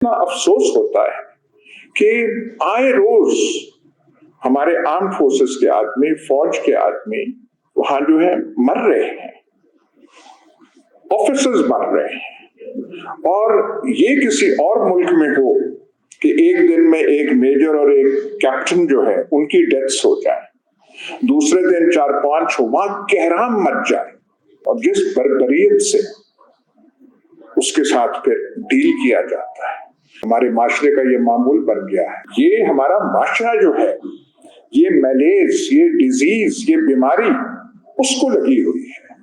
इतना अफसोस होता है कि आए रोज हमारे आर्म फोर्सेस के आदमी, फौज के आदमी वहां जो है मर रहे हैं, ऑफिसर्स मर रहे हैं। और ये किसी और मुल्क में हो कि एक दिन में एक मेजर और एक कैप्टन जो है उनकी डेथ्स हो जाए, दूसरे दिन 4-5 वहां कहराम मच जाए, और जिस बर्बरियत से उसके साथ फिर डील किया जाता है, हमारे माशरे का ये मामूल बन गया है। ये हमारा माशरा जो है, ये मैलेज, ये डिजीज, ये बीमारी उसको लगी हुई है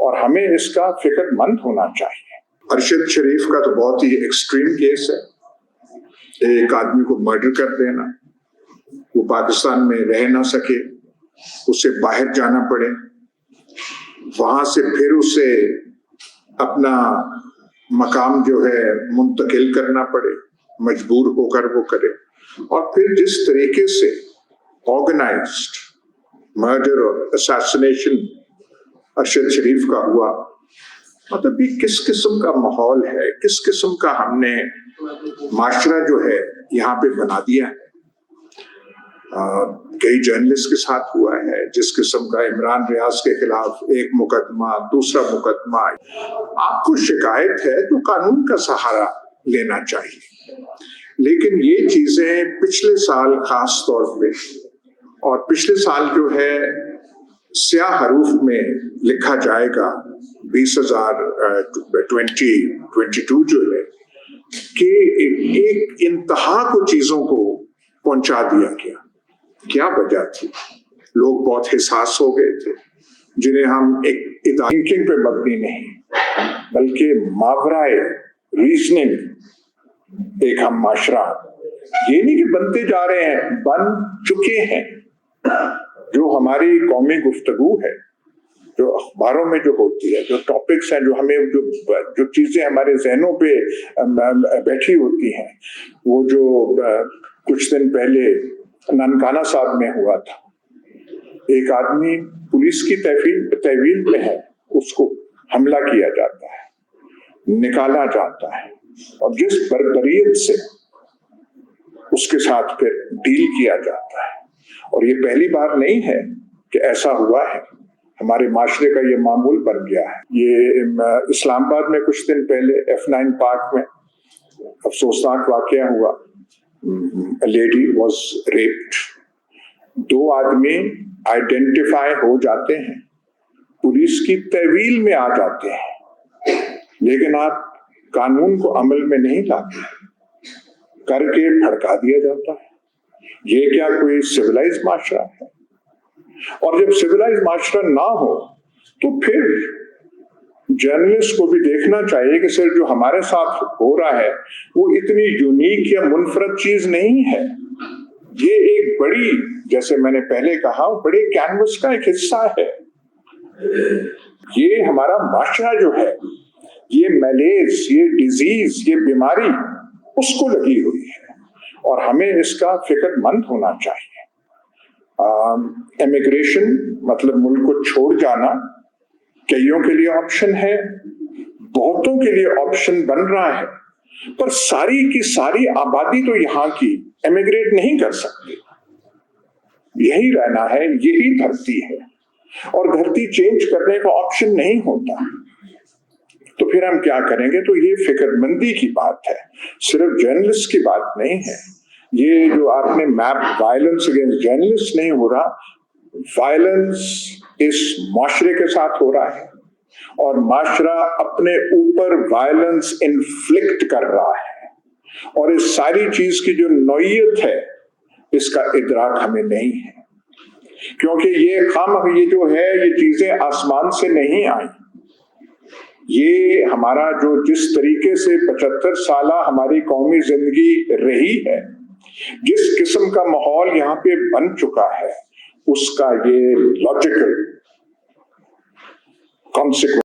और हमें इसका फिक्रमंद होना चाहिए। अरशद शरीफ का तो बहुत ही एक्सट्रीम केस है, एक आदमी को मर्डर कर देना, वो पाकिस्तान में रह ना सके, उसे बाहर जाना पड़े, वहां से फिर उसे अपना मकाम जो है मुंतकिल करना पड़े, मजबूर होकर वो करे, और फिर जिस तरीके से ऑर्गेनाइज्ड मर्डर और असैसिनेशन अरशद शरीफ का हुआ, मतलब ये किस किस्म का माहौल है, किस किस्म का हमने माशरा जो है यहाँ पे बना दिया है। कई जर्नलिस्ट के साथ हुआ है, जिस किस्म का इमरान रियाज के खिलाफ एक मुकदमा, दूसरा मुकदमा। आपको शिकायत है तो कानून का सहारा लेना चाहिए, लेकिन ये चीजें पिछले साल खास तौर पे, और पिछले साल जो है स्याह हरूफ में लिखा जाएगा 2022 जो है, कि एक इंतहा को चीजों को पहुंचा दिया गया। क्या वजह थी? लोग बहुत हिसास हो गए थे, जिन्हें हम एक थिंकिंग पे मबनी नहीं बल्कि मावराए रीजनिंग एक हम माशरा, ये नहीं कि बनते जा रहे हैं, बन चुके हैं। जो हमारी कौमी गुफ्तगू है, जो अखबारों में जो होती है, जो टॉपिक्स हैं, जो हमें जो चीजें हमारे जहनों पे बैठी होती हैं, वो जो कुछ दिन पहले ननकाना साहब में हुआ था, एक आदमी पुलिस की तहवील में है, उसको हमला किया जाता है, निकाला जाता है, और जिस बर्बरियत से उसके साथ फिर डील किया जाता है। और ये पहली बार नहीं है कि ऐसा हुआ है, हमारे माशरे का ये मामूल बन गया है। ये इस्लामाबाद में कुछ दिन पहले F9 पार्क में अफसोसनाक वाकया हुआ, a lady was raped। 2 आदमी आइडेंटिफाई हो जाते हैं, पुलिस की तहवील में आ जाते हैं, लेकिन आप कानून को अमल में नहीं लाते, करके भड़का दिया जाता है। ये क्या कोई सिविलाइज माशरा है? और जब सिविलाइज माशरा ना हो तो फिर जर्नलिस्ट को भी देखना चाहिए कि सर जो हमारे साथ हो रहा है वो इतनी यूनिक या मुनफरद चीज नहीं है। ये एक बड़ी, जैसे मैंने पहले कहा, बड़े कैनवस का एक हिस्सा है। ये हमारा माशरा जो है, ये मैलेज, ये डिजीज, ये बीमारी उसको लगी हुई है और हमें इसका फिक्रमंद होना चाहिए। इमिग्रेशन मतलब मुल्क को छोड़ जाना कईयों के लिए ऑप्शन है, बहुतों के लिए ऑप्शन बन रहा है, पर सारी की सारी आबादी तो यहाँ की इमिग्रेट नहीं कर सकती। यही रहना है, यही धरती है, और धरती चेंज करने का ऑप्शन नहीं होता। तो फिर हम क्या करेंगे? तो ये फिक्रमंदी की बात है, सिर्फ जर्नलिस्ट की बात नहीं है। ये जो आपने मैप, वायलेंस अगेंस्ट जर्नलिस्ट नहीं हो रहा, वायलेंस इस माशरे के साथ हो रहा है, और माशरा अपने ऊपर वायलेंस इन्फ्लिक्ट कर रहा है, और इस सारी चीज की जो नौइयत है इसका इदराक हमें नहीं है, क्योंकि ये जो है, ये चीजें आसमान से नहीं आई। ये हमारा जो जिस तरीके से 75 साल हमारी कौमी जिंदगी रही है, जिस किस्म का माहौल यहाँ पे बन चुका है, उसका ये लॉजिकल कॉन्सिक्वेंस